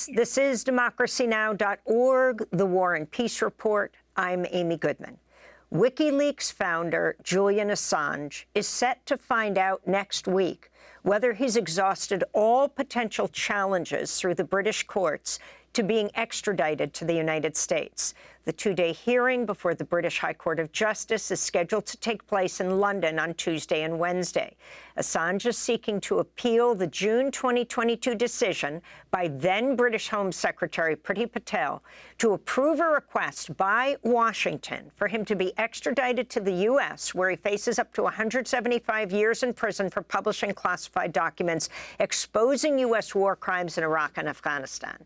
friends. This is democracynow.org, the War and Peace Report. I'm Amy Goodman. WikiLeaks founder Julian Assange is set to find out next week whether he's exhausted all potential challenges through the British courts to being extradited to the United States. The two-day hearing before the British High Court of Justice is scheduled to take place in London on Tuesday and Wednesday. Assange is seeking to appeal the June 2022 decision by then British Home Secretary Priti Patel to approve a request by Washington for him to be extradited to the U.S., where he faces up to 175 years in prison for publishing classified documents exposing U.S. war crimes in Iraq and Afghanistan.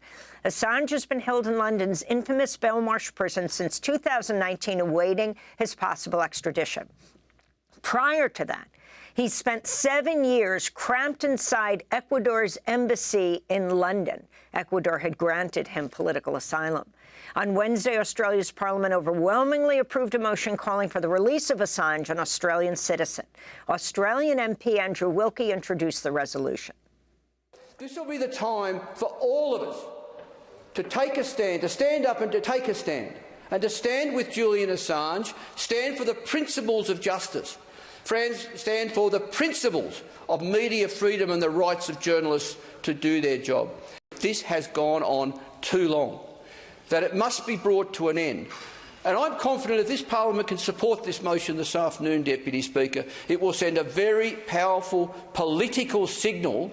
Assange has been held in London's infamous Belmarsh prison since 2019, awaiting his possible extradition. Prior to that, he spent 7 years cramped inside Ecuador's embassy in London. Ecuador had granted him political asylum. On Wednesday, Australia's parliament overwhelmingly approved a motion calling for the release of Assange, an Australian citizen. Australian MP Andrew Wilkie introduced the resolution. This will be the time for all of us to take a stand, to stand up and to take a stand, and to stand with Julian Assange, stand for the principles of justice, friends, stand for the principles of media freedom and the rights of journalists to do their job. This has gone on too long, that it must be brought to an end. And I'm confident if this parliament can support this motion this afternoon, Deputy Speaker, it will send a very powerful political signal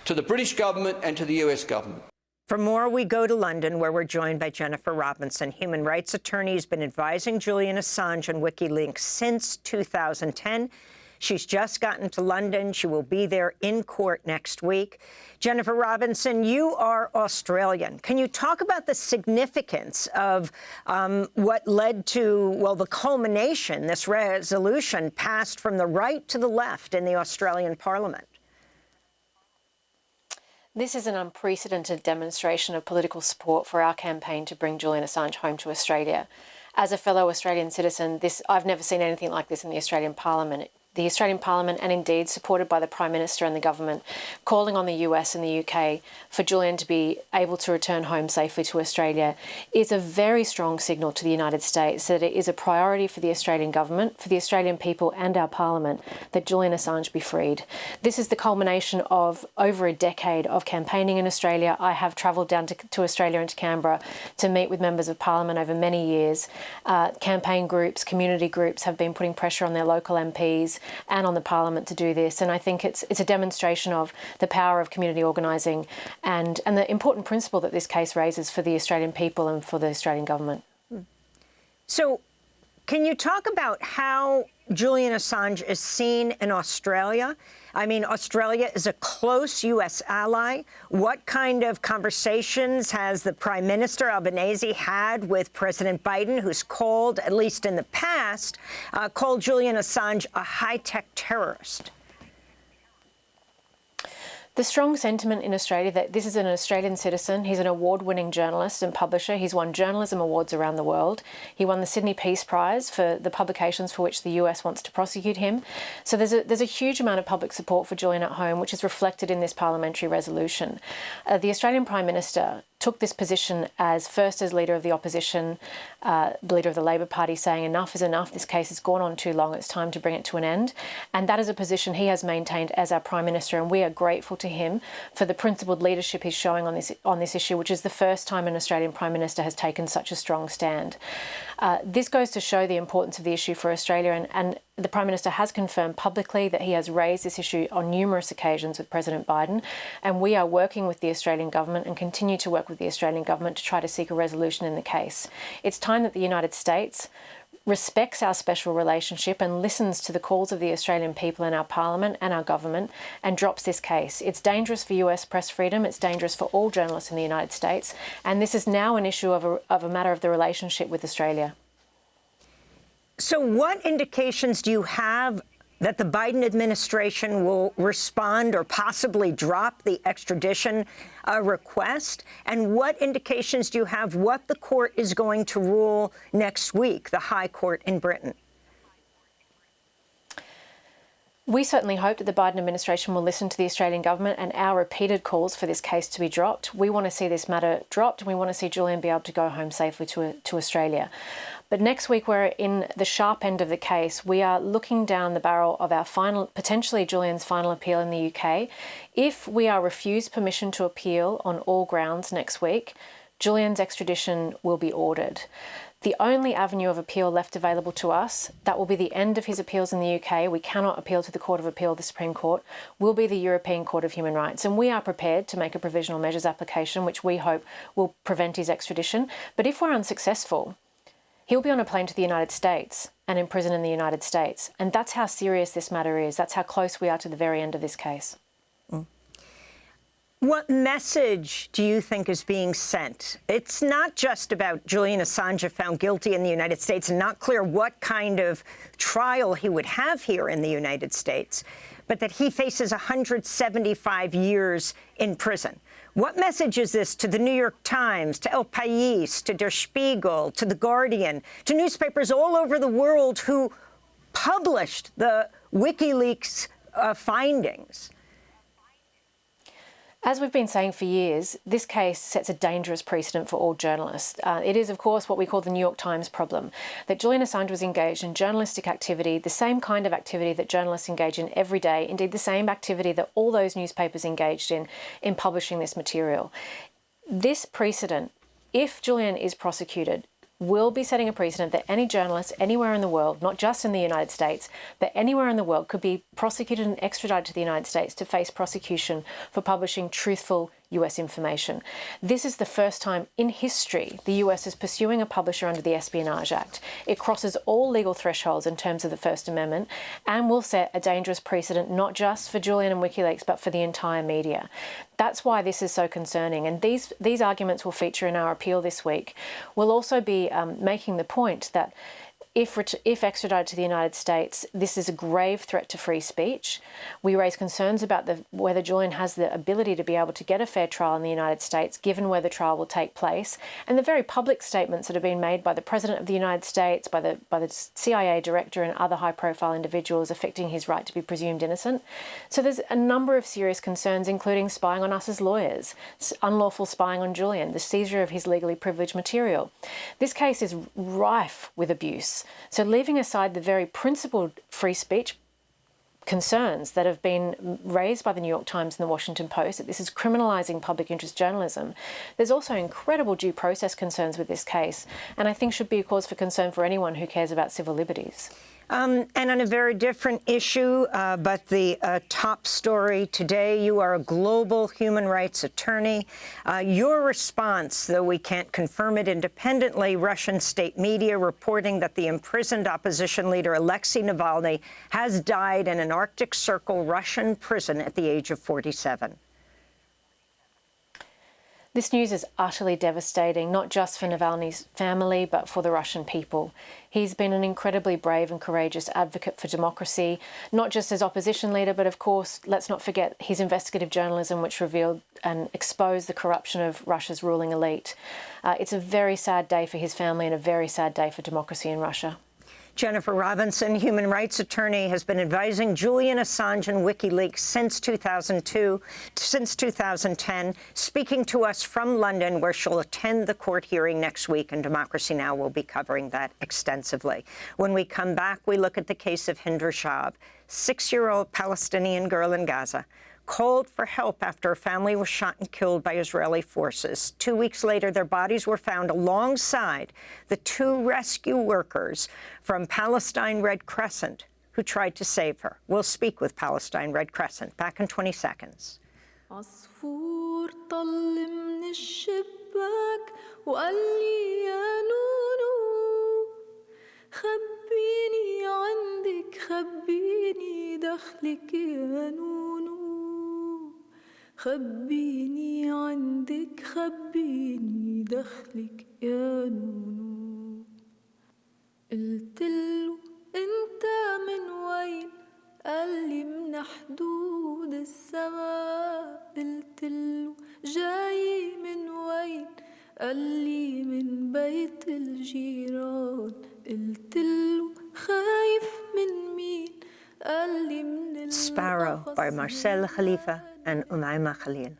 to the British government and to the US government. For more, we go to London, where we're joined by Jennifer Robinson, human rights attorney who's been advising Julian Assange and WikiLeaks since 2010. She's just gotten to London. She will be there in court next week. Jennifer Robinson, you are Australian. Can you talk about the significance of what led to, well, the culmination, this resolution passed from the right to the left in the Australian Parliament? This is an unprecedented demonstration of political support for our campaign to bring Julian Assange home to Australia. As a fellow Australian citizen, I've never seen anything like this in the Australian Parliament. The Australian Parliament, and indeed supported by the Prime Minister and the government, calling on the US and the UK for Julian to be able to return home safely to Australia, is a very strong signal to the United States that it is a priority for the Australian government, for the Australian people and our Parliament, that Julian Assange be freed. This is the culmination of over a decade of campaigning in Australia. I have travelled down to Australia and to Canberra to meet with members of Parliament over many years. Campaign groups, community groups have been putting pressure on their local MPs and on the Parliament to do this. And I think it's a demonstration of the power of community organising and the important principle that this case raises for the Australian people and for the Australian government. So can you talk about how Julian Assange is seen in Australia? I mean, Australia is a close U.S. ally. What kind of conversations has the Prime Minister Albanese had with President Biden, who's called, at least in the past, called Julian Assange a high-tech terrorist? The strong sentiment in Australia that this is an Australian citizen. He's an award-winning journalist and publisher. He's won journalism awards around the world. He won the Sydney Peace Prize for the publications for which the US wants to prosecute him. So there's a huge amount of public support for Julian at home, which is reflected in this parliamentary resolution. The Australian Prime Minister took this position as leader of the opposition, leader of the Labor Party, saying enough is enough, this case has gone on too long, it's time to bring it to an end. And that is a position he has maintained as our Prime Minister, and we are grateful to him for the principled leadership he's showing on this issue, which is the first time an Australian Prime Minister has taken such a strong stand. This goes to show the importance of the issue for Australia, and the Prime Minister has confirmed publicly that he has raised this issue on numerous occasions with President Biden, and we are working with the Australian government and continue to work with the Australian government to try to seek a resolution in the case. It's time that the United States respects our special relationship and listens to the calls of the Australian people and our Parliament and our government and drops this case. It's dangerous for US press freedom, it's dangerous for all journalists in the United States, and this is now an issue of a matter of the relationship with Australia. So what indications do you have that the Biden administration will respond or possibly drop the extradition request? And what indications do you have what the court is going to rule next week, the High Court in Britain? We certainly hope that the Biden administration will listen to the Australian government and our repeated calls for this case to be dropped. We want to see this matter dropped, and we want to see Julian be able to go home safely to Australia. But next week, we're in the sharp end of the case. We are looking down the barrel of our potentially Julian's final appeal in the UK. If we are refused permission to appeal on all grounds next week, Julian's extradition will be ordered. The only avenue of appeal left available to us, that will be the end of his appeals in the UK, we cannot appeal to the Court of Appeal, the Supreme Court, will be the European Court of Human Rights. And we are prepared to make a provisional measures application, which we hope will prevent his extradition. But if we're unsuccessful, he'll be on a plane to the United States and in prison in the United States. And that's how serious this matter is. That's how close we are to the very end of this case. What message do you think is being sent? It's not just about Julian Assange found guilty in the United States and not clear what kind of trial he would have here in the United States, but that he faces 175 years in prison. What message is this to the New York Times, to El País, to Der Spiegel, to The Guardian, to newspapers all over the world who published the WikiLeaks findings? As we've been saying for years, this case sets a dangerous precedent for all journalists. It is, of course, what we call the New York Times problem, that Julian Assange was engaged in journalistic activity, the same kind of activity that journalists engage in every day, indeed the same activity that all those newspapers engaged in publishing this material. This precedent, if Julian is prosecuted, will be setting a precedent that any journalist anywhere in the world, not just in the United States, but anywhere in the world, could be prosecuted and extradited to the United States to face prosecution for publishing truthful US information. This is the first time in history the US is pursuing a publisher under the Espionage Act. It crosses all legal thresholds in terms of the First Amendment and will set a dangerous precedent not just for Julian and WikiLeaks, but for the entire media. That's why this is so concerning. And these arguments will feature in our appeal this week. We'll also be making the point that if extradited to the United States, this is a grave threat to free speech. We raise concerns about whether Julian has the ability to be able to get a fair trial in the United States, given where the trial will take place, and the very public statements that have been made by the President of the United States, by the CIA director and other high-profile individuals affecting his right to be presumed innocent. So there's a number of serious concerns, including spying on us as lawyers, unlawful spying on Julian, the seizure of his legally privileged material. This case is rife with abuse. So leaving aside the very principled free speech concerns that have been raised by the New York Times and the Washington Post, that this is criminalising public interest journalism, there's also incredible due process concerns with this case, and I think should be a cause for concern for anyone who cares about civil liberties. And on a very different issue, but the top story today, you are a global human rights attorney. Your response, though we can't confirm it independently, Russian state media reporting that the imprisoned opposition leader Alexei Navalny has died in an Arctic Circle Russian prison at the age of 47. This news is utterly devastating, not just for Navalny's family, but for the Russian people. He's been an incredibly brave and courageous advocate for democracy, not just as opposition leader, but of course, let's not forget his investigative journalism, which revealed and exposed the corruption of Russia's ruling elite. It's a very sad day for his family and a very sad day for democracy in Russia. Jennifer Robinson, human rights attorney, has been advising Julian Assange and WikiLeaks since 2010, speaking to us from London, where she'll attend the court hearing next week, and Democracy Now! Will be covering that extensively. When we come back, we look at the case of Hind Rajab, 6-year-old Palestinian girl in Gaza, called for help after her family was shot and killed by Israeli forces. 2 weeks later, their bodies were found alongside the 2 rescue workers from Palestine Red Crescent who tried to save her. We'll speak with Palestine Red Crescent. Back in 20 seconds. عصفور طل من الشباك وقال لي يا نونو خبيني عندك خبيني دخلك يا نونو خبيني عندك خبيني دخلك يا نونو قلتله انت من وين قال لي من حدود السماء قلتله جاي من وين قال لي من بيت الجيران قلتله خايف من مين قال لي من tomorrow by Marcel Khalifa and Umayma Khalil.